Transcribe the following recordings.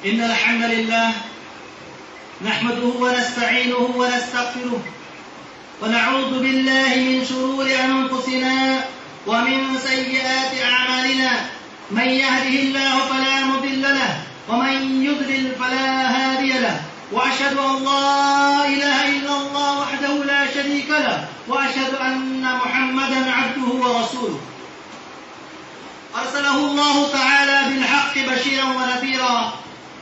إن الحمد لله نحمده ونستعينه ونستغفره ونعوذ بالله من شرور أنفسنا ومن سيئات أعمالنا من يهده الله فلا مضل له ومن يضلل فلا هادي له وأشهد أن لا إله إلا الله وحده لا شريك له وأشهد أن محمدا عبده ورسوله أرسله الله تعالى بالحق بشيرا ونذيرا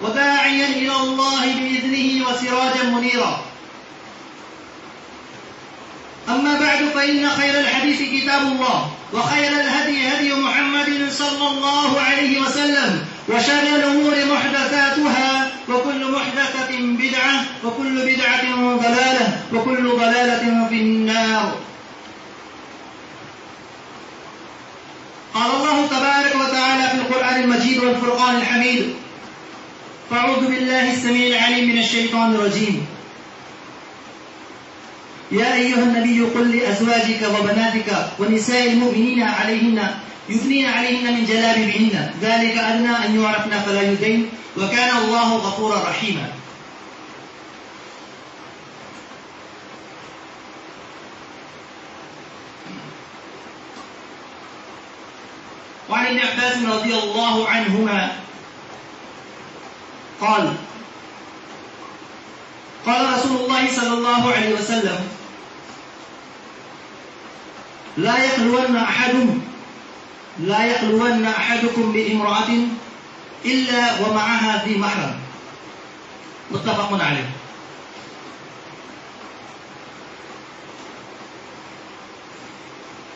وداعيا إلى الله بإذنه وسراجا منيرا. أما بعد فإن خير الحديث كتاب الله وخير الهدي هدي محمد صلى الله عليه وسلم وشر الأمور محدثاتها وكل محدثة بدعة وكل بدعة ضلالة وكل ضلالة في النار. قال الله تبارك وتعالى في القرآن المجيد والفرقان الحميد: فأعوذ بالله السميع العليم من الشيطان الرجيم. يا أيها النبي قل لأزواجك وبناتك ونساء المؤمنين يثنين عليهن من جلابيبهن ذلك أدنى أن يعرفن فلا يؤذين وكان الله غفورا رحيما. وعن ابن عباس رضي الله عنهما قال قال رسول الله صلى الله عليه وسلم: لا يخلون أحدكم بامرأة إلا ومعها ذي محرم. متفق عليه.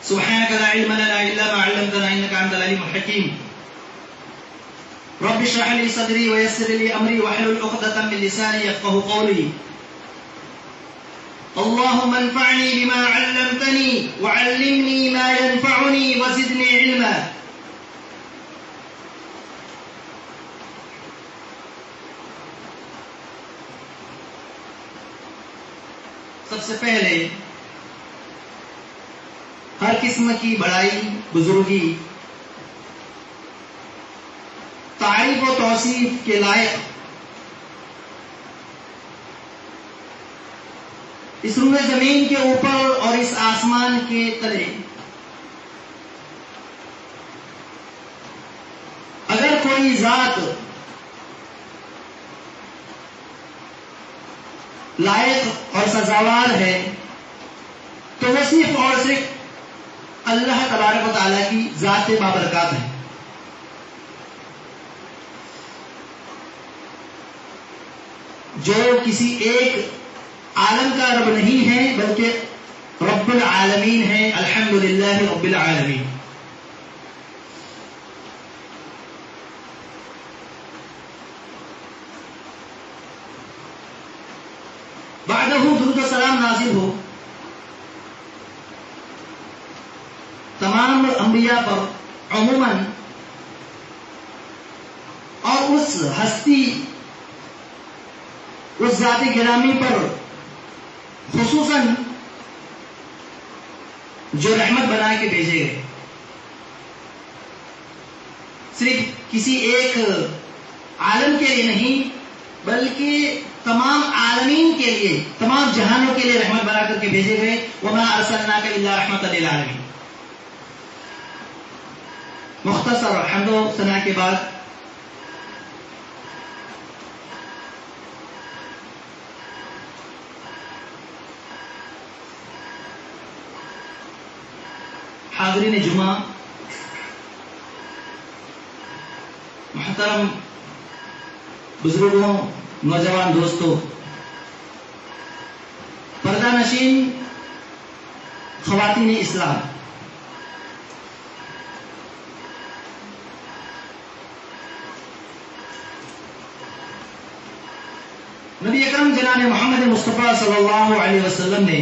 سبحانك لا علم لنا إلا ما علمتنا إنك أنت العليم الحكيم. رب اشرح لي صدري ويسر لي أمري واحلل عقدة من لساني يفقهوا قولي. اللهم انفعني بما علمتني وعلمني ما ينفعني وزدني علما. سب سے پہلے ہر قسم کی بڑائی، بزرگی، تعریف و توصیف کے لائق اس روئے زمین کے اوپر اور اس آسمان کے تلے اگر کوئی ذات لائق اور سزاوار ہے تو وہ صرف اور صرف اللہ تبارک و تعالیٰ کی ذات بابرکات ہے. جو کسی ایک عالم کا رب نہیں ہے بلکہ رب العالمین ہے. الحمدللہ رب العالمین. بعدہ درود و سلام نازل ہو تمام انبیاء پر عموماً اور اس ہستی، اس ذات گرامی پر خصوصاً جو رحمت بنا کے بھیجے گئے. صرف کسی ایک عالم کے لیے نہیں بلکہ تمام عالمین کے لیے، تمام جہانوں کے لیے رحمت بنا کر کے بھیجے گئے. وما ارسلناک الا رحمۃ للعالمین. مختصر حمد و ثنا کے بعد حاضرین جمعہ، محترم بزرگوں، نوجوان دوستوں، پردہ نشین خواتین اسلام، نبی اکرم جناب محمد مصطفیٰ صلی اللہ علیہ وسلم نے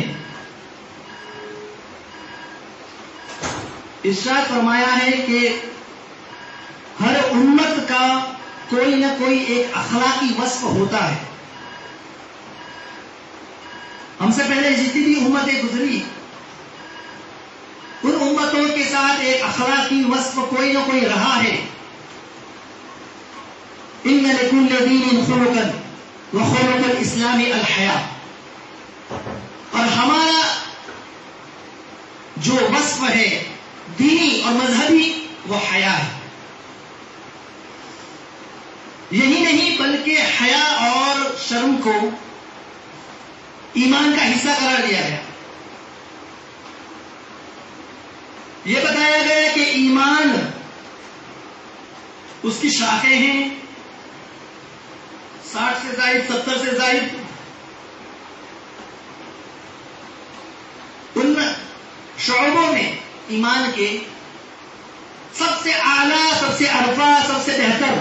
ارشاد فرمایا ہے کہ ہر امت کا کوئی نہ کوئی ایک اخلاقی وصف ہوتا ہے. ہم سے پہلے جتنی بھی امتیں گزری ان امتوں کے ساتھ ایک اخلاقی وصف کوئی نہ کوئی رہا ہے. ان لکل دین خلقا وخلق الاسلام الحیا. اور ہمارا جو وصف ہے دینی اور مذہبی وہ حیا ہے. یہی نہیں بلکہ حیا اور شرم کو ایمان کا حصہ قرار دیا گیا. یہ بتایا گیا کہ ایمان اس کی شاخیں ہیں 60 سے زائد 70 سے زائد. ان شعبوں میں ایمان کے سب سے اعلیٰ، سب سے ارفع، سب سے بہتر،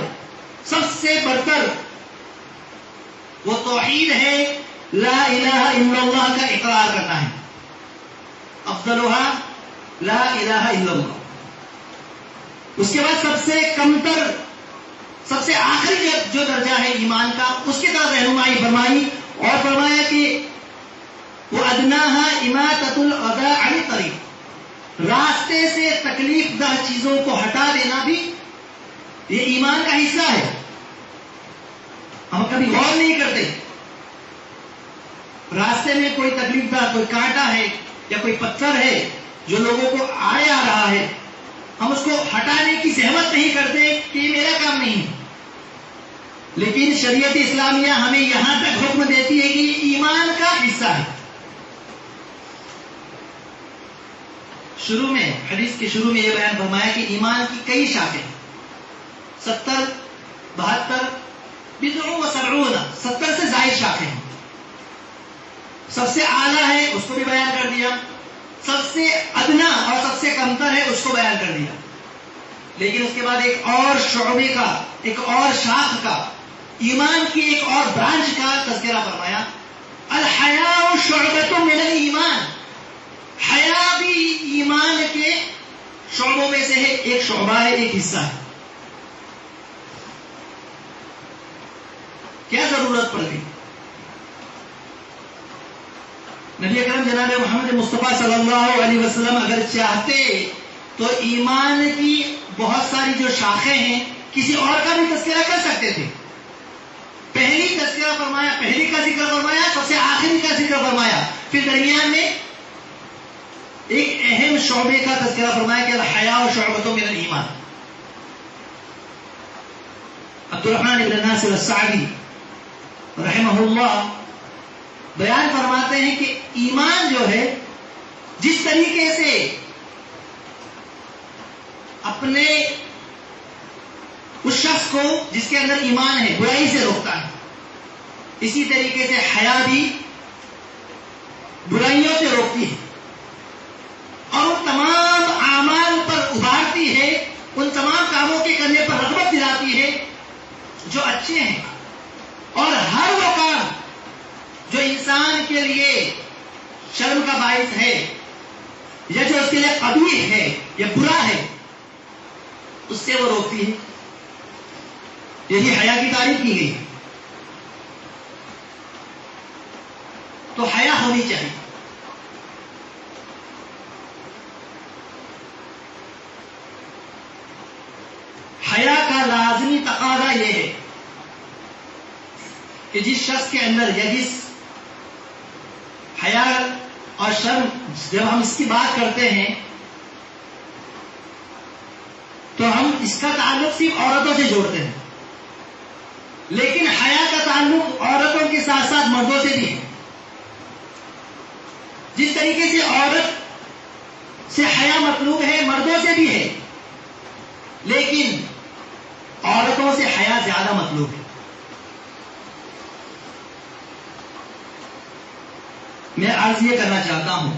سب سے برتر وہ توحید ہے، لا الہ الا اللہ کا اقرار کرنا ہے. افضلها لا الہ الا اللہ. اس کے بعد سب سے کمتر، سب سے آخری جو درجہ ہے ایمان کا، اس کی طرف رہنمائی فرمائی اور فرمایا کہ وہ ادناہا اماطۃ الاذی عن الطریق. راستے سے تکلیف دہ چیزوں کو ہٹا دینا بھی یہ ایمان کا حصہ ہے. ہم کبھی غور نہیں کرتے. راستے میں کوئی تکلیف دہ، کوئی کانٹا ہے یا کوئی پتھر ہے جو لوگوں کو آڑے آ رہا ہے، ہم اس کو ہٹانے کی زحمت نہیں کرتے کہ یہ میرا کام نہیں ہے. لیکن شریعت اسلامیہ ہمیں یہاں تک حکم دیتی ہے کہ یہ ایمان کا حصہ ہے. شروع میں، حدیث کے شروع میں یہ بیان فرمایا کہ ایمان کی کئی شاخیں، 70، 72، 70 سے زائد شاخیں ہیں. سب سے اعلیٰ ہے اس کو بھی بیان کر دیا، سب سے ادنا اور سب سے کمتر ہے اس کو بیان کر دیا. لیکن اس کے بعد ایک اور شعبے کا، ایک اور شاخ کا، ایمان کی ایک اور برانچ کا تذکرہ فرمایا. الحیاء شعبۃ من الایمان. حیا بھی ایمان کے شعبوں میں سے ہے، ایک شعبہ ہے، ایک حصہ ہے. کیا ضرورت پڑ گئی؟ نبی اکرم جناب محمد مصطفیٰ صلی اللہ علیہ وسلم اگر چاہتے تو ایمان کی بہت ساری جو شاخیں ہیں کسی اور کا بھی تذکرہ کر سکتے تھے. پہلی تذکرہ فرمایا، پہلی کا ذکر فرمایا، سب سے آخری کا ذکر فرمایا، پھر درمیان میں ایک اہم شعبے کا تذکرہ فرمایا کہ الحیاء شعبۃ من الایمان. عبد الرحمن بن ناصر السعدی رحمہ اللہ بیان فرماتے ہیں کہ ایمان جو ہے جس طریقے سے اپنے اس شخص کو جس کے اندر ایمان ہے برائی سے روکتا ہے، اسی طریقے سے حیا بھی برائیوں سے روکتی ہے اور ان تمام اعمال پر ابھارتی ہے، ان تمام کاموں کے کرنے پر رغبت دلاتی ہے جو اچھے ہیں. اور ہر وہ کام جو انسان کے لیے شرم کا باعث ہے یا جو اس کے لیے قبیح ہے یا برا ہے اس سے وہ روکتی ہے. یہی حیا کی تعریف کی گئی. تو حیا ہونی چاہیے. حیا کا لازمی تقاضا یہ ہے کہ جس شخص کے اندر یا جس حیا اور شرم، جب ہم اس کی بات کرتے ہیں تو ہم اس کا تعلق صرف عورتوں سے جوڑتے ہیں، لیکن حیا کا تعلق عورتوں کے ساتھ ساتھ مردوں سے بھی ہے. جس طریقے سے عورت سے حیا مطلوب ہے مردوں سے بھی ہے، لیکن عورتوں سے حیا زیادہ مطلوب ہے. میں عرض یہ کرنا چاہتا ہوں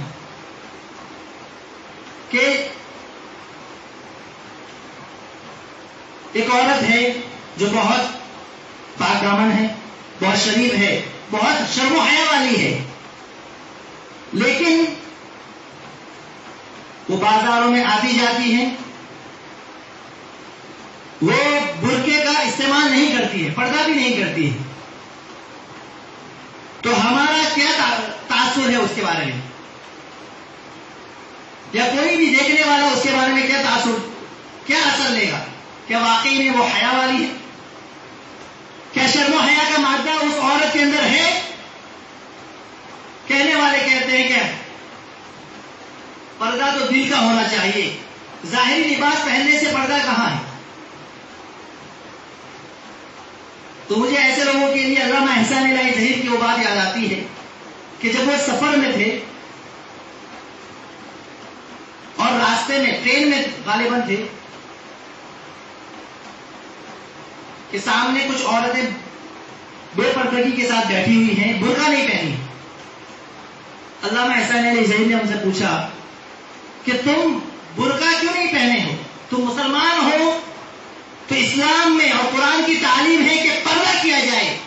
کہ ایک عورت ہے جو بہت پاک دامن ہے، بہت شریف ہے، بہت شرم و حیا والی ہے، لیکن وہ بازاروں میں آتی جاتی ہے، وہ برقعے کا استعمال نہیں کرتی ہے، پردہ بھی نہیں کرتی ہے. تو ہمارا کیا تاثر ہے اس کے بارے میں، یا کوئی بھی دیکھنے والا اس کے بارے میں کیا تاثر، کیا اثر لے گا؟ کیا واقعی میں وہ حیا والی ہے؟ کا مادہ اس عورت کے اندر ہے؟ کہنے والے کہتے ہیں کیا پردہ تو دل کا ہونا چاہیے، ظاہری لباس پہننے سے پردہ کہاں ہے؟ تو مجھے ایسے لوگوں کے لیے علامہ احسان الہی ظہیر کی وہ بات یاد آتی ہے کہ جب وہ سفر میں تھے اور راستے میں ٹرین میں غالباً تھے کہ سامنے کچھ عورتیں بے پردگی کے ساتھ بیٹھی ہوئی ہیں، برقع نہیں پہنی۔ علامہ احسان الہی ظہیر نے ہم سے پوچھا کہ تم برقع کیوں نہیں پہنے ہو؟ تم مسلمان ہو تو اسلام میں اور قرآن کی تعلیم ہے کہ پردہ کیا جائے۔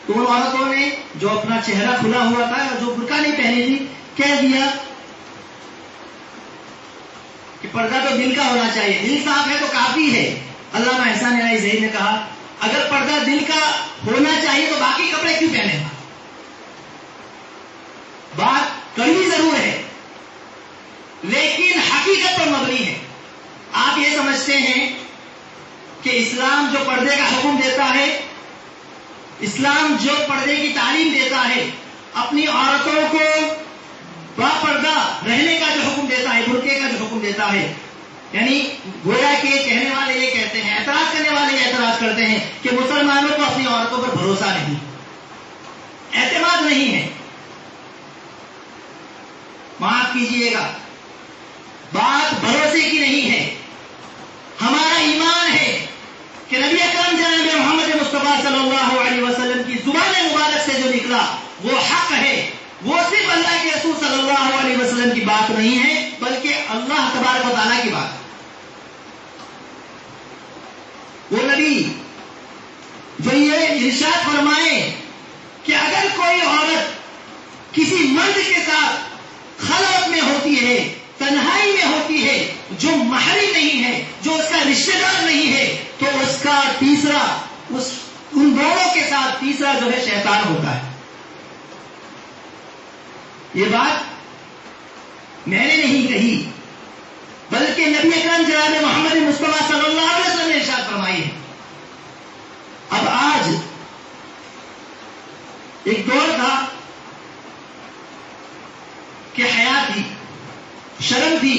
تو ان عورتوں نے جو اپنا چہرہ کھلا ہوا تھا اور جو برقع نہیں پہنی تھی کہہ دیا کہ پردہ تو دل کا ہونا چاہیے، دل صاف ہے تو کافی ہے۔ علامہ احسان الہی ظہیر نے کہا اگر پردہ دل کا ہونا چاہیے تو باقی کپڑے کیوں پہنے؟ بات کڑوی ضرور ہے لیکن حقیقت پر مبنی ہے۔ آپ یہ سمجھتے ہیں کہ اسلام جو پردے کا حکم دیتا ہے، اسلام جو پردے کی تعلیم دیتا ہے، اپنی عورتوں کو با پردہ رہنے کا جو حکم دیتا ہے، برقعے کا جو حکم دیتا ہے، یعنی گویا کہ کہنے والے یہ کہتے ہیں، اعتراض کرنے والے یہ اعتراض کرتے ہیں کہ مسلمانوں کو اپنی عورتوں پر بھروسہ نہیں، اعتماد نہیں ہے۔ معاف کیجئے گا، بات بھروسے کی نہیں ہے۔ ہمارا ایمان ہے کہ نبی اکرم جناب محمد مصطفیٰ صلی اللہ علیہ وسلم کی زبان مبارک سے جو نکلا وہ حق ہے، وہ صرف اللہ کے رسول صلی اللہ علیہ وسلم کی بات نہیں ہے بلکہ اللہ تبارک و تعالیٰ کی بات ہے۔ وہ نبی جو یہ ارشاد فرمائے کہ اگر کوئی عورت کسی مرد کے ساتھ خلوت میں ہوتی ہے، تنہائی میں ہوتی ہے، جو محرم نہیں ہے، جو اس کا رشتہ دار نہیں ہے، تو اس کا تیسرا ان دونوں کے ساتھ تیسرا جو ہے شیطان ہوتا ہے۔ یہ بات میں نے نہیں کہی بلکہ نبی اکرم جناب محمد مصطفیٰ صلی اللہ علیہ وسلم نے ارشاد فرمائی ہے۔ اب آج ایک دور تھا کہ حیا تھی، شرم تھی۔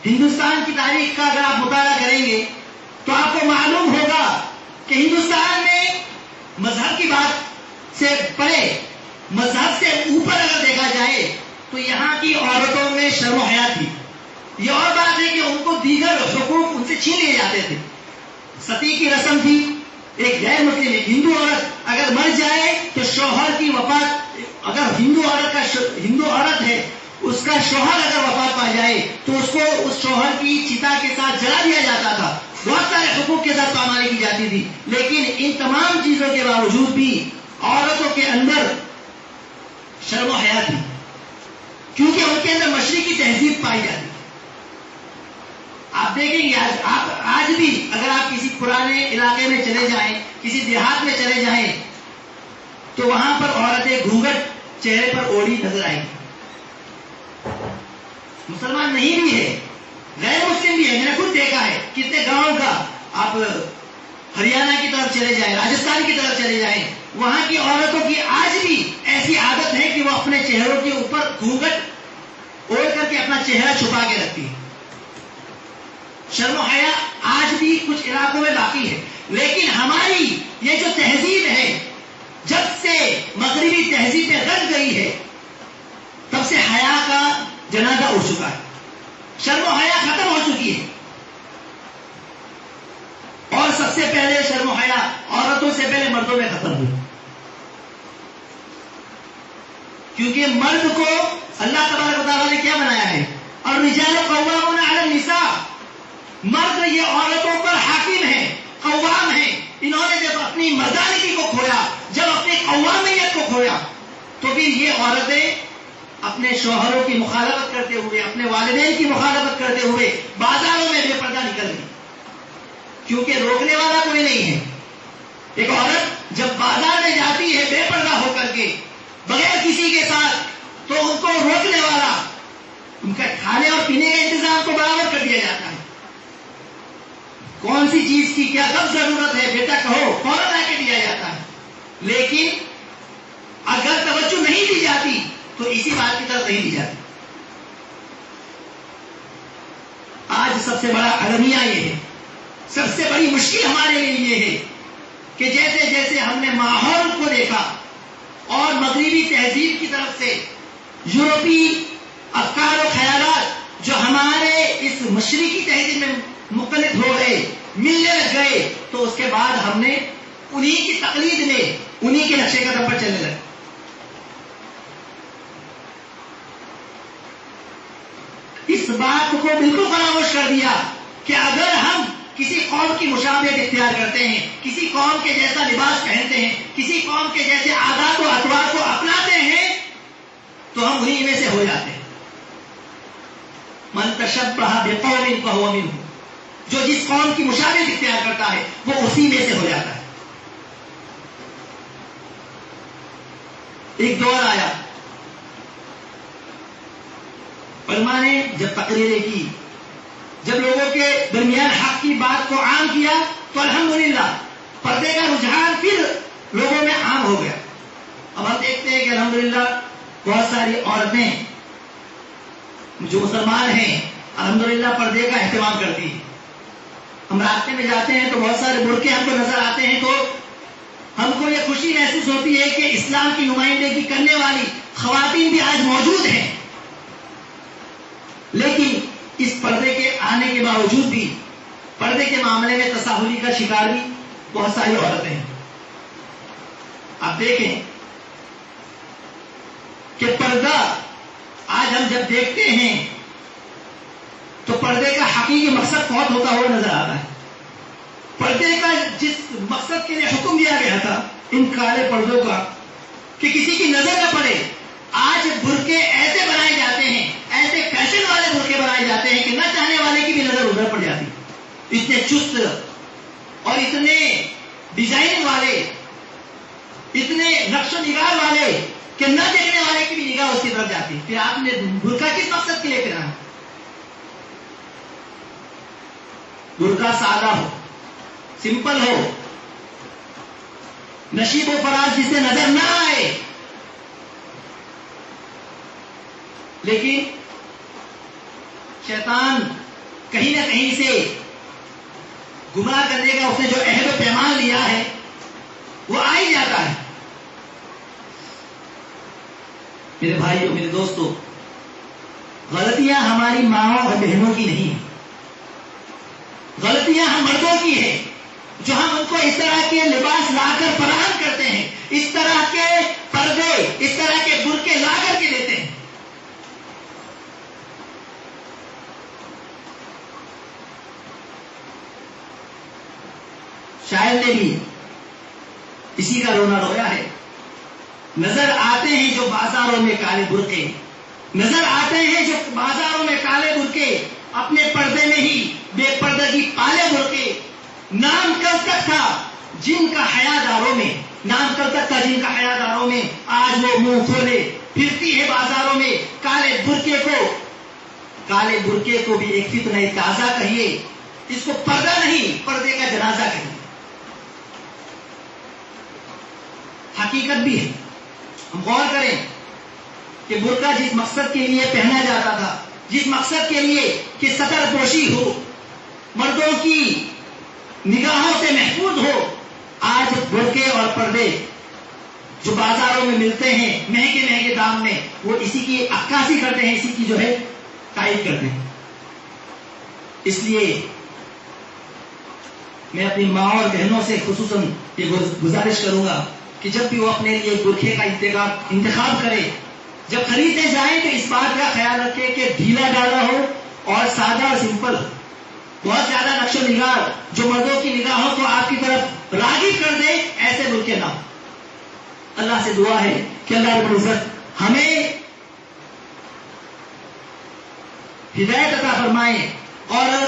ہندوستان کی تاریخ کا اگر آپ مطالعہ کریں گے تو آپ کو معلوم ہوگا کہ ہندوستان میں مذہب کی بات سے پرے، مذہب سے اوپر اگر دیکھا جائے تو یہاں کی عورتوں میں شرم و حیا تھی۔ یہ اور بات ہے کہ ان کو دیگر حقوق ان سے چھین لیے جاتے تھے۔ ستی کی رسم تھی، ایک غیر مسلم ایک ہندو عورت اگر مر جائے تو شوہر کی وفات، اگر ہندو عورت ہے اس کا شوہر اگر وفات پا جائے تو اس کو اس شوہر کی چتا کے ساتھ جلا دیا جاتا تھا، بہت سارے حقوق کے ساتھ پامالی کی جاتی تھی۔ لیکن ان تمام چیزوں کے باوجود بھی عورتوں کے اندر شرم و حیا تھی، کیونکہ ان کے اندر مشرقی تہذیب پائی جاتی تھی۔ آپ دیکھیں گے آج بھی اگر آپ کسی پرانے علاقے میں چلے جائیں، کسی دیہات میں چلے جائیں تو وہاں پر عورتیں گھونگھٹ چہرے پر اوڑھی نظر آئیں گی۔ مسلمان نہیں بھی ہے، غیر مسلم بھی ہے، میں نے خود دیکھا ہے کتنے گاؤں کا۔ آپ ہریانہ کی طرف چلے جائیں، راجستھان کی طرف چلے جائیں، وہاں کی عورتوں کی آج بھی ایسی عادت ہے کہ وہ اپنے چہروں کے اوپر گھونگھٹ اوڑھ کر کے اپنا چہرہ چھپا کے رکھتی ہے۔ شرم و حیا آج بھی کچھ علاقوں میں باقی ہے، لیکن ہماری یہ جو تہذیب ہے جب سے مغربی تہذیب میں رنگ گئی ہے تب سے حیا کا جنازہ اٹھ چکا ہے، شرم و حیا ختم ہو چکی ہے۔ اور سب سے پہلے شرم و حیا عورتوں سے پہلے مردوں میں ختم ہوئی، کیونکہ مرد کو اللہ تبارک و تعالیٰ نے کیا بنایا ہے؟ اور الرجال قوامون علی النساء، مرد یہ عورتوں پر حاکم ہے، قوام ہے۔ انہوں نے جب اپنی مردانگی کو کھویا، جب اپنی قوامیت کو کھویا، تو پھر یہ عورتیں اپنے شوہروں کی مخالفت کرتے ہوئے، اپنے والدین کی مخالفت کرتے ہوئے بازاروں میں بے پردہ نکل گئی، کیونکہ روکنے والا کوئی نہیں ہے۔ ایک عورت جب بازار میں جاتی ہے بے پردہ ہو کر کے، بغیر کسی کے ساتھ، تو ان کو روکنے والا، ان کا کھانے اور پینے کا انتظام کو برابر کر دیا جاتا ہے۔ کون سی چیز کی کیا کب ضرورت ہے بیٹا کہو، فوراً لا کے دیا جاتا ہے. لیکن اگر توجہ نہیں دی جاتی تو اسی بات کی طرف نہیں دی جاتی. آج سب سے بڑا المیہ یہ ہے، سب سے بڑی مشکل ہمارے لیے یہ ہے کہ جیسے جیسے ہم نے ماحول کو دیکھا اور مغربی تہذیب کی طرف سے یورپی افکار و خیالات جو ہمارے اس مشرقی تہذیب میں مختلف ہو گئے، ملنے لگ گئے، تو اس کے بعد ہم نے انہی کی تقلید میں انہی کے نقشے قدم پر چلنے لگے. اس بات کو بالکل فراموش کر دیا کہ اگر ہم کسی قوم کی مشابہت اختیار کرتے ہیں، کسی قوم کے جیسا لباس پہنتے ہیں، کسی قوم کے جیسے عادات و اطوار کو اپناتے ہیں تو ہم انہی میں سے ہو جاتے ہیں. من تشبہ بقوم فہو منہ، جو جس قوم کی مشابہت اختیار کرتا ہے وہ اسی میں سے ہو جاتا ہے. ایک دور آیا، علماء نے جب تقریریں کی، جب لوگوں کے درمیان حق کی بات کو عام کیا تو الحمدللہ پردے کا رجحان پھر لوگوں میں عام ہو گیا. اب ہم دیکھتے ہیں کہ الحمدللہ بہت ساری عورتیں جو مسلمان ہیں الحمدللہ پردے کا اہتمام کرتی ہیں. ہم راستے میں جاتے ہیں تو بہت سارے برقعے ہم کو نظر آتے ہیں تو ہم کو یہ خوشی محسوس ہوتی ہے کہ اسلام کی نمائندگی کرنے والی خواتین بھی آج موجود ہیں. لیکن اس پردے کے آنے کے باوجود بھی پردے کے معاملے میں تساہلی کا شکار بھی بہت ساری عورتیں ہیں. آپ دیکھیں کہ پردہ آج ہم جب دیکھتے ہیں تو پردے کا حقیقی مقصد بہت ہوتا ہوا نظر آتا ہے. پردے کا جس مقصد کے لیے حکم دیا گیا تھا ان کالے پردوں کا کہ کسی کی نظر نہ پڑے، آج برقعے ایسے بنائے جاتے ہیں، ایسے فیشن والے برقعے بنائے جاتے ہیں کہ نہ چاہنے والے کی بھی نظر ادھر پڑ جاتی. اتنے چست اور اتنے ڈیزائن والے، اتنے نقش و نگار والے کہ نہ دیکھنے والے کی بھی نگاہ اس کی طرف جاتی. پھر آپ نے برقع کس مقصد کے لیے پہنا؟ برقع سادہ ہو، سمپل ہو، نشیب و فراز جسے نظر نہ آئے. لیکن شیطان کہیں نہ کہیں سے گمراہ کرنے کا اس نے جو عہد و پیمان لیا ہے وہ آ ہی جاتا ہے. میرے بھائیوں، میرے دوستوں، غلطیاں ہماری ماؤں اور بہنوں کی نہیں ہیں، غلطیاں ہم مردوں کی ہیں جو ہم ان کو اس طرح کے لباس لا کر فراہم کرتے ہیں، اس طرح کے پردے، اس طرح کے برقعے لا کر کے دیتے ہیں. شاعر نے بھی اسی کا رونا رویا ہے. نظر آتے ہیں جو بازاروں میں کالے برقعے، نظر آتے ہیں جو بازاروں میں کالے برقعے، اپنے پردے میں ہی بے پردگی پالے برقعے. نام کل تک تھا جن کا حیاداروں میں، نام کل تک تھا جن کا حیاداروں میں، آج وہ منہ کھولے پھرتی ہے بازاروں میں. کالے برقعے کو بھی ایک فتنہ تازہ کہیے، اس کو پردہ نہیں پردے کا جنازہ کہیے. حقیقت بھی ہے. ہم غور کریں کہ برقع جس مقصد کے لیے پہنا جاتا تھا، جس مقصد کے لیے کہ سطر پوشی ہو، مردوں کی نگاہوں سے محفوظ ہو، آج برقعے اور پردے جو بازاروں میں ملتے ہیں مہنگے مہنگے دام میں، وہ اسی کی عکاسی کرتے ہیں، اسی کی جو ہے تائید کرتے ہیں. اس لیے میں اپنی ماں اور بہنوں سے خصوصاً یہ گزارش کروں گا کہ جب بھی وہ اپنے لیے برقعے کا انتخاب کرے، جب خریدنے جائیں تو اس بات کا خیال رکھے کہ ڈھیلا ڈالا ہو اور سادہ اور سمپل. بہت زیادہ نقش و نگار جو مردوں کی نگاہوں کو آپ کی طرف راغب کر دے، ایسے برقعے نہ ہو. اللہ سے دعا ہے کہ اللہ رب العزت ہمیں ہدایت عطا فرمائے اور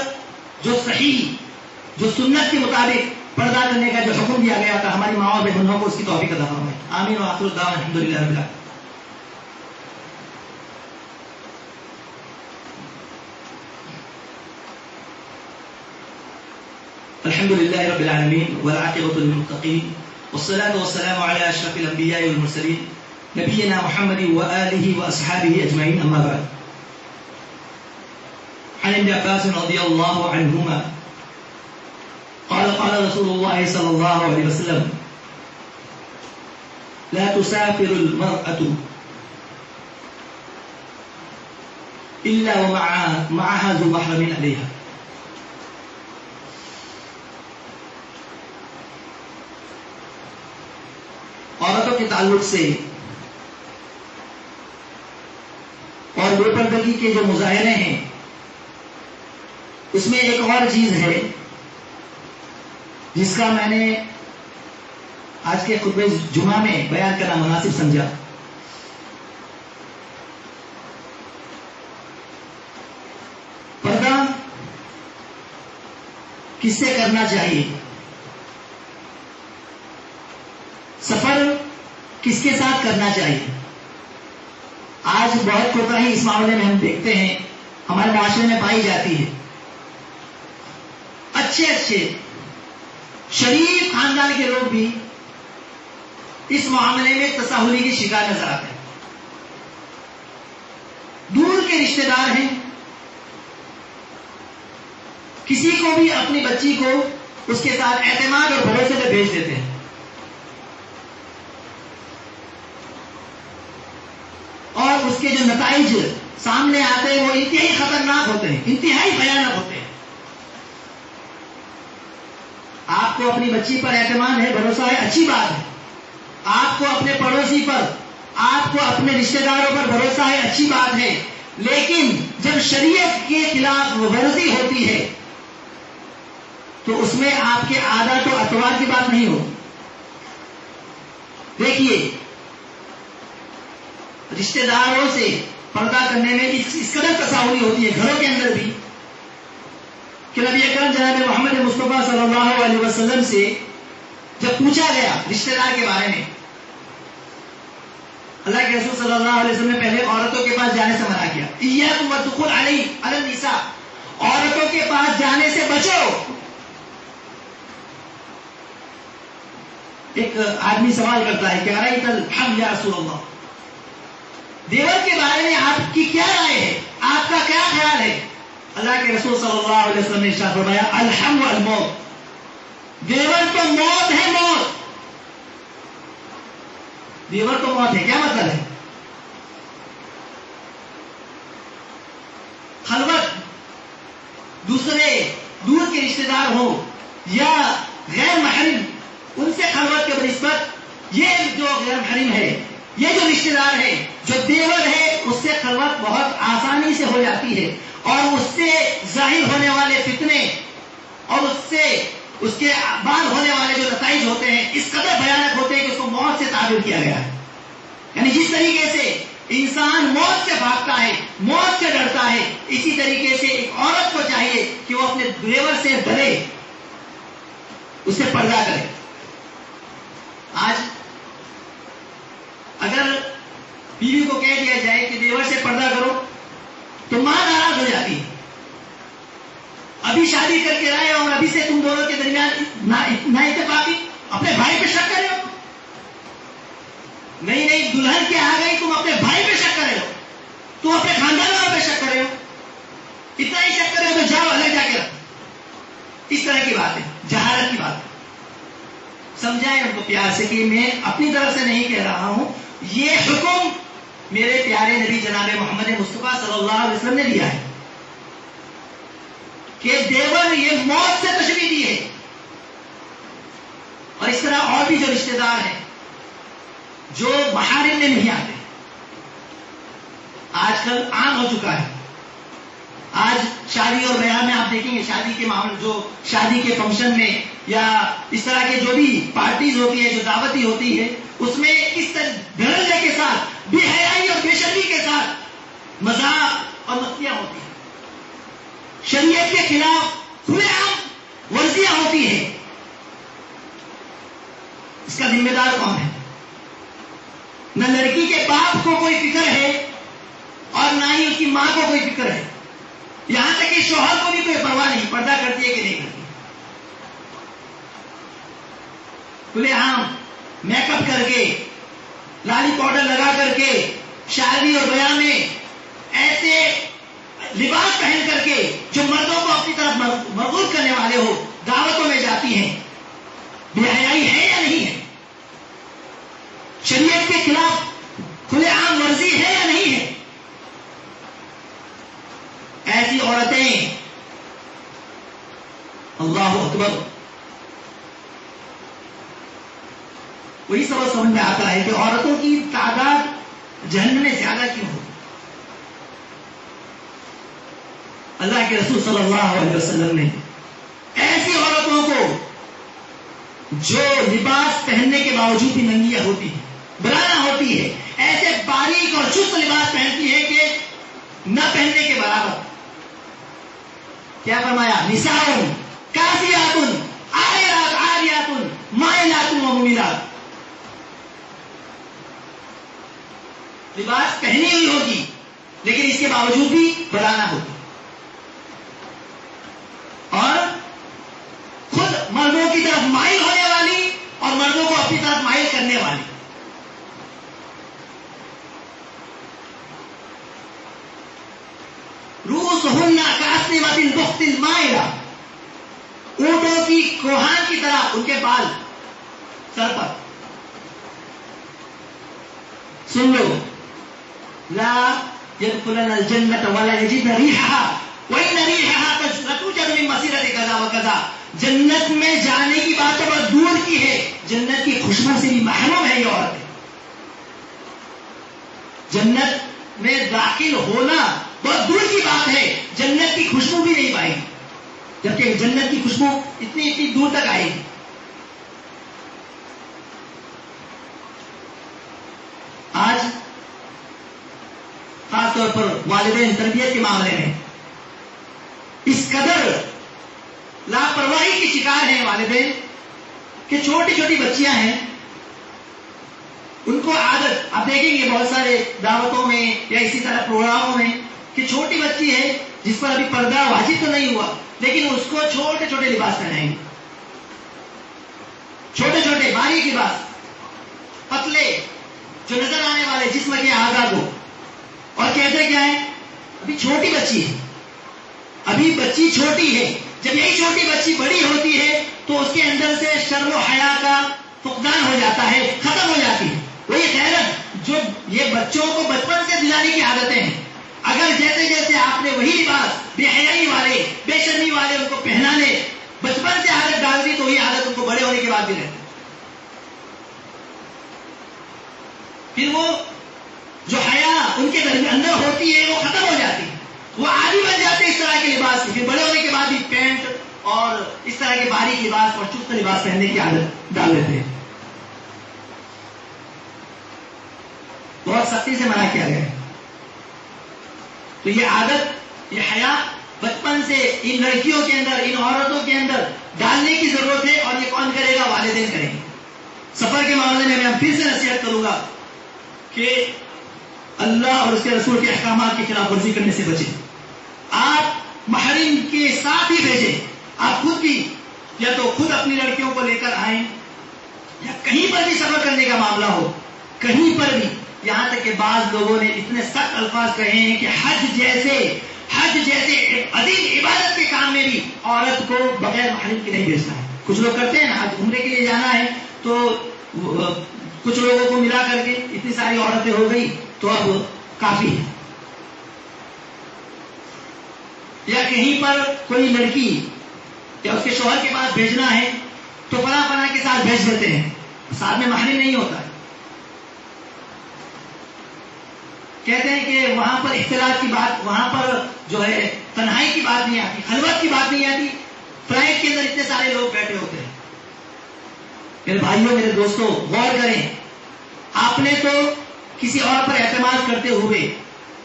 جو صحیح، جو سنت کے مطابق پردہ کرنے کا جو حکم دیا گیا تھا ہماری ماں اور بہنوں کو، اس کی توفیق عطا فرمائے. آمین و آخر الدعوانا الحمدللہ رب العالمین. الحمد لله رب العالمين والعاقبة للمتقين والصلاة والسلام على أشرف الأنبياء والمرسلين نبينا محمد وآله وأصحابه أجمعين أما بعد. عن ابن عباس رضي الله عنهما قال قال رسول الله صلى الله عليه وسلم لا تسافر المرأة إلا ومعها ذو محرم عليها. عورتوں کے تعلق سے اور بے پردگی کے جو مظاہرے ہیں اس میں ایک اور چیز ہے جس کا میں نے آج کے خطبہ جمعہ میں بیان کرنا مناسب سمجھا. پردہ کس سے کرنا چاہیے, سفر کس کے ساتھ کرنا چاہیے. آج بہت کوتاہی اس معاملے میں ہم دیکھتے ہیں ہمارے معاشرے میں پائی جاتی ہے. اچھے اچھے شریف خاندان کے لوگ بھی اس معاملے میں تساہلی کی شکار نظر آتے ہیں. دور کے رشتہ دار ہیں, کسی کو بھی اپنی بچی کو اس کے ساتھ اعتماد اور بھروسے سے بھیج دیتے ہیں اور اس کے جو نتائج سامنے آتے ہیں وہ انتہائی خطرناک ہوتے ہیں, انتہائی بھیانک ہوتے ہیں. آپ کو اپنی بچی پر اعتماد ہے, بھروسہ ہے, اچھی بات ہے. آپ کو اپنے پڑوسی پر, آپ کو اپنے رشتہ داروں پر بھروسہ ہے, اچھی بات ہے. لیکن جب شریعت کے خلاف ورزی ہوتی ہے تو اس میں آپ کے عادات و اطوار کی بات نہیں ہو. دیکھیے رشتہ داروں سے پردہ کرنے میں اس قدر تساہلی ہوتی ہے گھروں کے اندر بھی کہ نبی اکرم جناب محمد مصطفیٰ صلی اللہ علیہ وسلم سے جب پوچھا گیا رشتہ دار کے بارے میں, اللہ کے رسول صلی اللہ علیہ وسلم نے پہلے عورتوں کے پاس جانے سے منع کیا. ایاکم والدخول علی النساء, عورتوں کے پاس جانے سے بچو. ایک آدمی سوال کرتا ہے کہ ارایت الحم یا رسول اللہ, دیور کے بارے میں آپ کی کیا رائے ہے, آپ کا کیا خیال ہے؟ اللہ کے رسول صلی اللہ علیہ وسلم نے ارشاد فرمایا الحم والموت, دیور تو موت ہے, موت, دیور تو موت ہے. کیا مطلب ہے؟ خلوت دوسرے دور کے رشتہ دار ہو یا غیر محرم, ان سے خلوت کے بنسبت یہ جو غیر محرم ہے, یہ جو رشتہ دار ہے, جو دیور ہے, اس سے خلوت بہت آسانی سے ہو جاتی ہے اور اس سے ظاہر ہونے والے فتنے اور اس کے بعد ہونے والے جو نتائج ہوتے ہیں اس قدر بھیانک ہوتے ہیں کہ اس کو موت سے تعبیر کیا گیا ہے. یعنی جس طریقے سے انسان موت سے بھاگتا ہے, موت سے ڈرتا ہے, اسی طریقے سے ایک عورت کو چاہیے کہ وہ اپنے دیور سے ڈرے, اس سے پردہ کرے. آج اگر بیوی کو کہہ دیا جائے کہ دیور سے پردہ کرو تو ماں ناراض ہو جاتی ہے. ابھی شادی کر کے آئے اور ابھی سے تم دونوں کے درمیان نہ اتفاقی, اپنے بھائی پہ شک کرے ہو. نہیں دلہن کے آ گئی, تم اپنے بھائی پہ شک کرے ہو, تم اپنے خاندان والوں پہ شک کرے ہو. اتنا ہی شک کرے ہو تو جاؤ الگ جا کے رکھو. اس طرح کی بات ہے, جہالت کی بات ہے. سمجھائیں ان کو پیار سے کہ میں اپنی طرف سے نہیں کہہ رہا ہوں, یہ حکم میرے پیارے نبی جناب محمد مصطفیٰ صلی اللہ علیہ وسلم نے دیا ہے کہ دیور یہ موت سے تشبیہ دی ہے. اور اس طرح اور بھی جو رشتہ دار ہیں جو محارم میں نہیں آتے, آج کل عام ہو چکا ہے. آج شادی اور بیاہ میں آپ دیکھیں گے شادی کے معاملے, جو شادی کے فنکشن میں یا اس طرح کے جو بھی پارٹیز ہوتی ہے, جو دعوتی ہوتی ہے, اس میں اس طرح دھڑلے کے ساتھ, بے حیائی اور بے شرمی کے ساتھ مذاق اور مستیاں ہوتی ہیں. شریعت کے خلاف کھلے عام ورزیاں ہوتی ہیں. اس کا ذمہ دار کون ہے؟ نہ لڑکی کے باپ کو کوئی فکر ہے اور نہ ہی اس کی ماں کو کوئی فکر ہے. یہاں تک کہ شوہر کو بھی کوئی پرواہ نہیں, پردہ کرتی ہے کہ نہیں کرتی. کھلے عام میک اپ کر کے، لالی پاؤڈر لگا کر کے، شاعری اور بیان میں ایسے لباس پہن کر کے جو مردوں کو اپنی طرف مرغوب کرنے والے ہو، دعوتوں میں جاتی ہیں، بے حیائی ہے یا نہیں ہے؟ شریعت کے خلاف کھلے عام ورزی ہے یا نہیں ہے؟ ایسی عورتیں، اللہ اکبر، وہی سبب سمجھ میں آتا ہے کہ عورتوں کی تعداد جہنم میں زیادہ کیوں ہو؟ اللہ کے رسول صلی اللہ علیہ وسلم نے ایسی عورتوں کو جو لباس پہننے کے باوجود بھی ننگیاں ہوتی ہیں، برانا ہوتی ہے، ایسے باریک اور چست لباس پہنتی ہے کہ نہ پہننے کے برابر، کیا فرمایا؟ نساء کاسیات عاریات عاریات مائلات و ممیلات، لباس پہنی ہوئی ہوگی لیکن اس کے باوجود بھی برانا ہوگی، اور خود مردوں کی طرف مائل ہونے والی اور مردوں کو اپنی طرف مائل کرنے والی۔ رؤوسہن کأسنمۃ البخت المائلہ، اونٹوں کی کوہان کی طرح ان کے بال سر پر۔ سن لو، لا يدخلن الجنة ولا يجدن ريحها وإن ريحها لتوجد من مسيرة كذا وكذا، جنت میں جانے کی بات تو بہت دور کی ہے، جنت کی خوشبو سے بھی محروم ہے یہ عورتیں۔ جنت میں داخل ہونا بہت دور کی بات ہے، جنت کی خوشبو بھی نہیں پائے گی، جبکہ جنت کی خوشبو اتنی اتنی دور تک آئے گی۔ آج خاص طور پر والدین تربیت کے معاملے میں اس قدر لاپرواہی کی شکار ہیں والدین کہ چھوٹی چھوٹی بچیاں ہیں، ان کو عادت، آپ دیکھیں گے بہت سارے دعوتوں میں یا اسی طرح پروگراموں میں کہ چھوٹی بچی ہے جس پر ابھی پردہ واجب تو نہیں ہوا لیکن اس کو چھوٹے چھوٹے لباس پہنائیں گے، چھوٹے چھوٹے باریک لباس، پتلے جو نظر آنے والے جسم کے اعضاء کو، اور کہتے کیا ہے؟ ابھی چھوٹی بچی ہے، ابھی بچی چھوٹی ہے۔ جب یہی چھوٹی بچی بڑی ہوتی ہے تو اس کے اندر سے شرم و حیا کا فقدان ہو جاتا ہے، ختم ہو جاتی ہے۔ وہی غیرت جو یہ بچوں کو بچپن سے دلانے کی عادتیں ہیں، اگر جیسے جیسے آپ نے وہی لباس بے حیائی والے، بے شرمی والے ان کو پہنانے بچپن سے عادت ڈال دی تو وہی عادت ان کو بڑے ہونے کے بعد بھی رہتی، پھر وہ جو حیا ان کے اندر ہوتی ہے وہ ختم ہو جاتی ہے، وہ عادی بن جاتے ہیں اس طرح کے لباس کی، پھر بڑے ہونے کے بعد بھی پینٹ اور اس طرح کے باریک لباس اور چست لباس پہننے کی عادت ڈال دیتے ہیں۔ بہت سختی سے منع کیا گیا ہے۔ تو یہ عادت، یہ حیا بچپن سے ان لڑکیوں کے اندر، ان عورتوں کے اندر ڈالنے کی ضرورت ہے، اور یہ کون کرے گا؟ والدین کریں گے۔ سفر کے معاملے میں پھر سے نصیحت کروں گا کہ اللہ اور اس کے رسول کے احکامات کی خلاف ورزی کرنے سے بچیں۔ آپ محرم کے ساتھ ہی بھیجیں، آپ خود بھی یا تو خود اپنی لڑکیوں کو لے کر آئیں، یا کہیں پر بھی سفر کرنے کا معاملہ ہو، کہیں پر بھی، یہاں تک کہ بعض لوگوں نے اتنے سخت الفاظ کہے ہیں کہ حج جیسے عظیم عبادت کے کام میں بھی عورت کو بغیر محرم کے نہیں بھیجنا ہے۔ کچھ لوگ کرتے ہیں نا، حج عمرے کے لیے جانا ہے تو کچھ لوگوں کو ملا کر کے اتنی ساری عورتیں ہو گئی تو اب کافی ہے، یا کہیں پر کوئی لڑکی یا اس کے شوہر کے پاس بھیجنا ہے تو فلاں فلاں کے ساتھ بھیج دیتے ہیں، ساتھ میں محرم نہیں ہوتا ہے۔ کہتے ہیں کہ وہاں پر اختلاط کی بات، وہاں پر جو ہے تنہائی کی بات نہیں آتی، خلوت کی بات نہیں آتی، فلائٹ کے اندر اتنے سارے لوگ بیٹھے ہوتے ہیں۔ میرے بھائیوں، میرے دوستوں، غور کریں، آپ نے تو کسی اور پر اعتماد کرتے ہوئے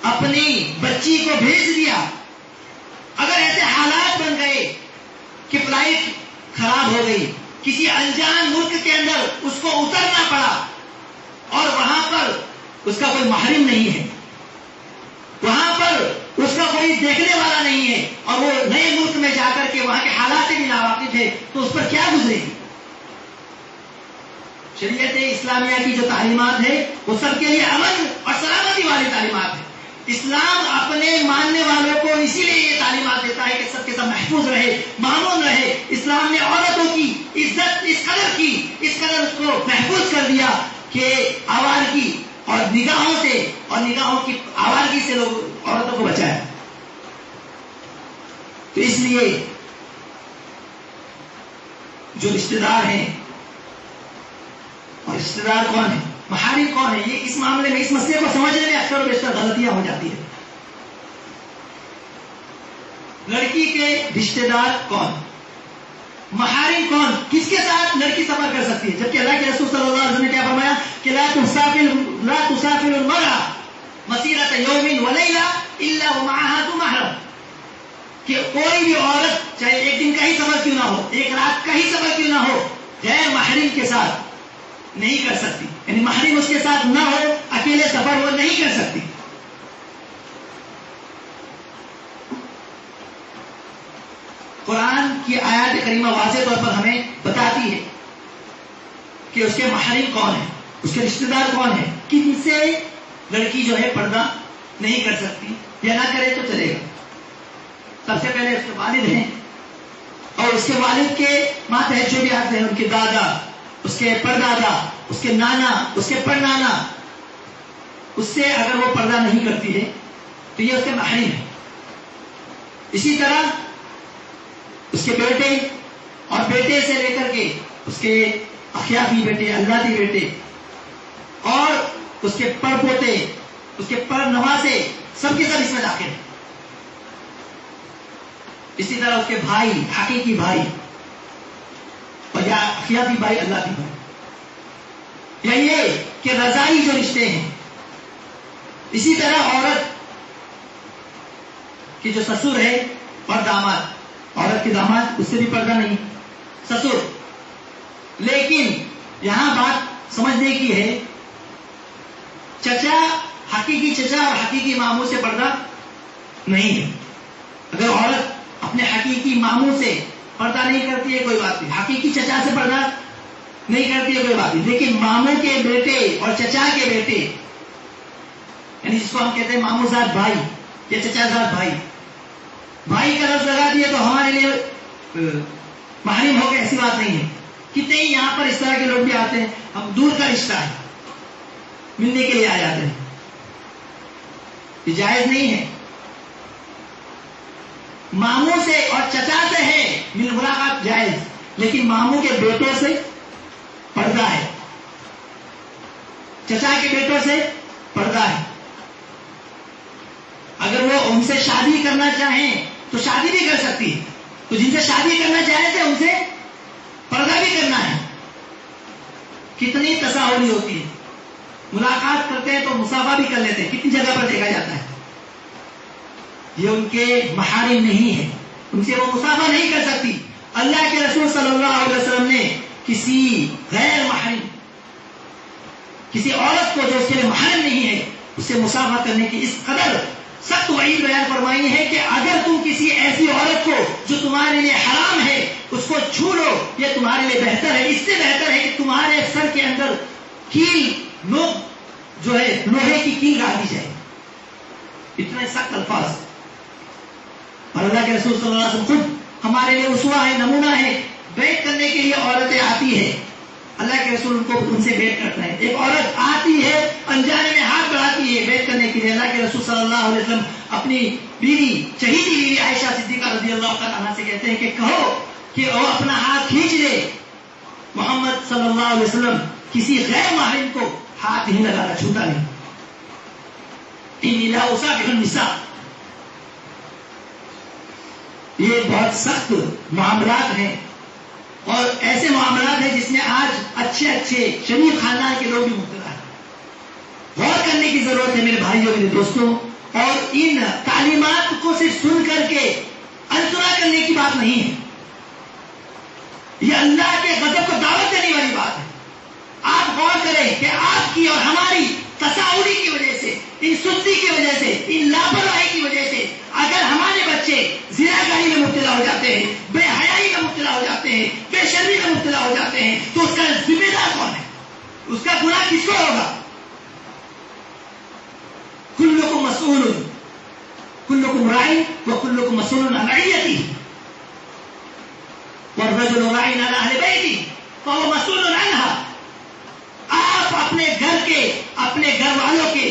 اپنی بچی کو بھیج دیا، اگر ایسے حالات بن گئے کہ فلائٹ خراب ہو گئی، کسی انجان ملک کے اندر اس کو اترنا پڑا، اور وہاں پر اس کا کوئی محرم نہیں ہے، وہاں پر اس کا کوئی دیکھنے والا نہیں ہے، اور وہ نئے ملک میں جا کر کے وہاں کے حالات سے بھی ناواقف ہے، تو اس پر کیا گزرے گی؟ شریعت اسلامیہ کی جو تعلیمات ہے وہ سب کے لیے امن اور سلامتی والی تعلیمات ہے. اسلام اپنے ماننے والوں کو اسی لیے یہ تعلیمات دیتا ہے کہ سب کے سب محفوظ رہے, مامون رہے. اسلام نے عورتوں کی عزت اس قدر اس کو محفوظ کر دیا کہ آوارگی اور نگاہوں کی آوارگی سے لوگ عورتوں کو بچایا. تو اس لیے جو رشتہ دار ہیں, اور رشتہ دار کون ہے, محارم کون ہے, یہ اس معاملے میں, اس مسئلے کو سمجھنے میں اکثر و بیشتر غلطیاں ہو جاتی ہیں. لڑکی کے رشتہ دار کون, محارم کون, کس کے ساتھ لڑکی سفر کر سکتی ہے, جبکہ اللہ کے رسول صلی اللہ علیہ وسلم نے کیا فرمایا کہ لا تسافر المرأة مسیرۃ یوم ولیلہ الا ومعها ذو محرم, کہ کوئی بھی عورت چاہے ایک دن کا ہی سفر کیوں نہ ہو, ایک رات کا ہی سفر کیوں نہ ہو, غیر محرم کے ساتھ نہیں کر سکتی. یعنی محرم اس کے ساتھ نہ ہو, اکیلے سفر وہ نہیں کر سکتی. قرآن کی آیات کریمہ واضح طور پر ہمیں بتاتی ہے کہ اس کے محرم کون ہے, اس کے رشتہ دار کون ہے, کن سے لڑکی جو ہے پردہ نہیں کر سکتی, یا نہ کرے تو چلے گا. سب سے پہلے اس کے والد ہیں, اور اس کے والد کے ماتحت جو بھی آتے ہیں, ان کے دادا, اس کے پردادا, اس کے نانا, اس کے پڑنانا, اس سے اگر وہ پردہ نہیں کرتی ہے تو یہ اس کے محرم ہے. اسی طرح اس کے بیٹے, اور بیٹے سے لے کر کے اس کے اخیافی بیٹے, اللتی بیٹے, اور اس کے پڑ پوتے, اس کے پڑ نواسے, سب کے سب اس میں داخل ہیں. اسی طرح اس کے بھائی, حقیقی بھائی, اور یا اخیافی بھائی, اللتی بھائی, یا یہ کہ رضائی جو رشتے ہیں. اسی طرح عورت کی جو سسر ہے اور داماد, عورت کے داماد, اس سے بھی پردہ نہیں, سسر. لیکن یہاں بات سمجھنے کی ہے, چچا, حقیقی چچا اور حقیقی ماموں سے پردہ نہیں ہے. اگر عورت اپنے حقیقی ماموں سے پردہ نہیں کرتی ہے کوئی بات نہیں, حقیقی چچا سے پردہ نہیں کرتی ہے کوئی بات نہیں, لیکن ماموں کے بیٹے اور چچا کے بیٹے, یعنی جس کو ہم کہتے ہیں ماموں زاد بھائی یا چچا زاد بھائی, بھائی کا لفظ لگا دیے تو ہمارے لیے محرم ہو گئے, ایسی بات نہیں ہے. کتنے ہی یہاں پر اس طرح کے لوگ بھی آتے ہیں, ہم دور کا رشتہ ہے, ملنے کے لیے آ جاتے ہیں, یہ جائز نہیں ہے. ماموں سے اور چچا سے ہے مل ملاقات جائز, لیکن ماموں کے بیٹوں سے پردہ ہے, چچا کے بیٹوں سے پردہ ہے. اگر وہ ان سے شادی کرنا چاہیں تو شادی بھی کر سکتی ہے, تو جن سے شادی کرنا چاہے تھے ان سے پردہ بھی کرنا ہے. کتنی تساہلی ہوتی ہے, ملاقات کرتے ہیں تو مسافہ بھی کر لیتے ہیں, کتنی جگہ پر دیکھا جاتا ہے. یہ ان کے محارم نہیں ہے, ان سے وہ مسافہ نہیں کر سکتی. اللہ کے رسول صلی اللہ علیہ وسلم نے کسی غیر محرم, کسی عورت کو جو اس کے لیے محرم نہیں ہے, اس سے مسافہ کرنے کی اس قدر سخت وعید بیان فرمائی ہے کہ اگر تم کسی ایسی عورت کو جو تمہارے لیے حرام ہے اس کو چھو لو, یہ تمہارے لیے بہتر ہے, اس سے بہتر ہے کہ تمہارے سر کے اندر کیل, نوک جو ہے لوہے کی کیل ڈال دی جائے. اتنے سخت الفاظ. اور اللہ کے رسول صلی اللہ علیہ وسلم خود ہمارے لیے اسوہ ہے, نمونہ ہے. بیعت کرنے کے لیے عورتیں آتی ہے, اللہ کے رسول ان سے بیعت کرتا ہے. ایک عورت آتی ہے, انجانے میں ہاتھ بڑھاتی ہے بیعت کرنے کے لیے. اللہ کے رسول صلی اللہ علیہ وسلم اپنی بیوی, شہیدی بیوی عائشہ صدیقہ رضی اللہ تعالیٰ عنہا سے کہتے ہیں کہ کہو کہ وہ اپنا ہاتھ کھینچ لے. محمد صلی اللہ علیہ وسلم کسی غیر محرم کو ہاتھ نہیں لگانا, چھوٹا نہیں. انی لا اصافح النساء. یہ بہت سخت معاملات ہیں, اور ایسے معاملات ہیں جس میں آج اچھے اچھے شریف خاندان کے لوگ بھی مبتلا ہیں. غور کرنے کی ضرورت ہے میرے بھائیوں, میرے دوستوں. اور ان تعلیمات کو صرف سن کر کے انسنا کرنے کی بات نہیں ہے, یہ اللہ کے غضب کو دعوت دینے والی بات ہے. آپ غور کریں کہ آپ کی اور ہماری تصاوری کی وجہ سے, ان سستی کی وجہ سے, ان لاپرواہی کی وجہ سے اگر ہمارے بچے زناکاری میں مبتلا ہو جاتے ہیں, بے حیائی میں مبتلا ہو جاتے ہیں, بے شرمی میں مبتلا ہو جاتے ہیں, تو اس کا ذمہ دار کون ہے؟ اس کا گناہ کس کو ہوگا؟ کلکم مسئول کلکم راعی وکلکم مسئول عن رعیتہ والرجل راع علی اہل بیتہ فهو مسئول عنہا. آپ اپنے گھر کے اپنے گھر والوں کے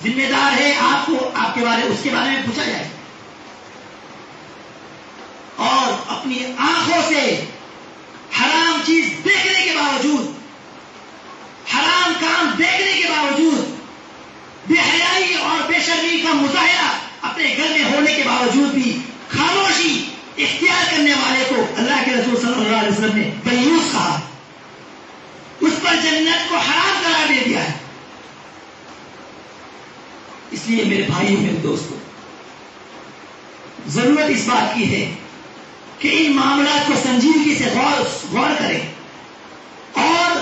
ذمہ دار ہے. آپ کو آپ کے بارے اس کے بارے میں پوچھا جائے. اور اپنی آنکھوں سے حرام چیز دیکھنے کے باوجود, حرام کام دیکھنے کے باوجود, بے حیائی اور بے شرمی کا مظاہرہ اپنے گھر میں ہونے کے باوجود بھی خاموشی اختیار کرنے والے کو اللہ کے رسول صلی اللہ علیہ وسلم نے دیوس کہا. اس پر جنت کو حرام قرار دے دیا ہے. اس لیے میرے بھائیوں میرے دوستوں, ضرورت اس بات کی ہے کہ ان معاملات کو سنجیدگی سے غور کریں اور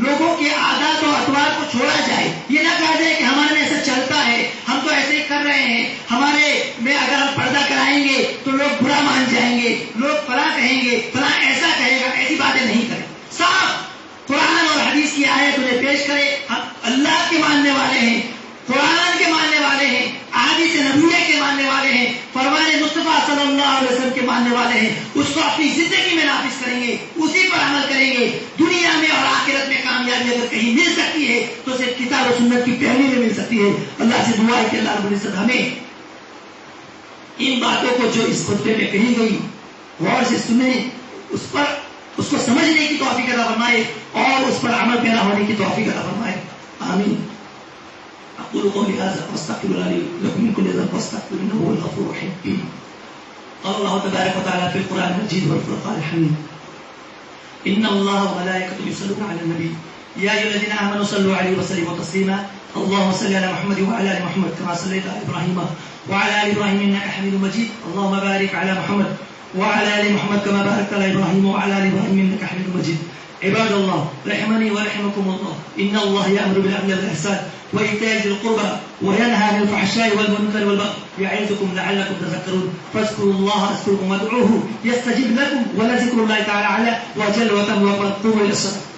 لوگوں کے عادات و اطوار کو چھوڑا جائے. یہ نہ کہا جائے کہ ہمارے میں ایسا چلتا ہے, ہم تو ایسے ہی کر رہے ہیں, ہمارے میں اگر ہم پردہ کرائیں گے تو لوگ برا مان جائیں گے, لوگ فلاں کہیں گے, فلاں ایسا کہے گا. ایسی باتیں نہیں کریں. صاف قرآن اور حدیث کی آیت انہیں پیش کرے. ہم اللہ کے ماننے والے ہیں, قرآن کے ماننے والے ہیں, احادیث نبویہ کے ماننے والے ہیں, فرمان مصطفیٰ صلی اللہ علیہ وسلم کے ماننے والے ہیں. اس کو اپنی زندگی میں نافذ کریں گے, اسی پر عمل کریں گے. دنیا میں اور آخرت میں کامیابی اگر کہیں مل سکتی ہے تو صرف کتاب و سنت کی پیروی میں مل سکتی ہے. اللہ سے دعا ہے کہ اللہ رب العزت ہمیں ان باتوں کو جو اس خطبے میں کہی گئی غور سے سنیں, اس کو سمجھنے کی توفیق عطا فرمائے اور اس پر عمل پیرا ہونے کی توفیق عطا فرمائے. آمین. اقول قولي هذا واستغفر الله لي ولكم من كل ذنب واستغفروه انه هو الغفور الرحيم. قال الله تبارك وتعالى في القرآن المجيد والفرقان الحميد ان الله وملائكته يصلون على النبي يا ايها الذين امنوا صلوا عليه وسلموا تسليما. اللهم صل على محمد وعلى ال محمد كما صليت على ابراهيم وعلى ال ابراهيم انك حميد مجيد. اللهم بارك على محمد وعلى ال محمد كما باركت على ابراهيم وعلى ال ابراهيم انك حميد مجيد. عباد الله رحمني ورحمكم الله ان الله يأمر بالعدل والإحسان وإيتاء ذي القربى وينهى عن الفحشاء والمنكر والبغي يعظكم لعلكم تذكرون. فاذكروا الله اذكركم وادعوه يستجب لكم ولذكر الله تعالى أعلى وجل وتم وقوموا إلى الصلاة.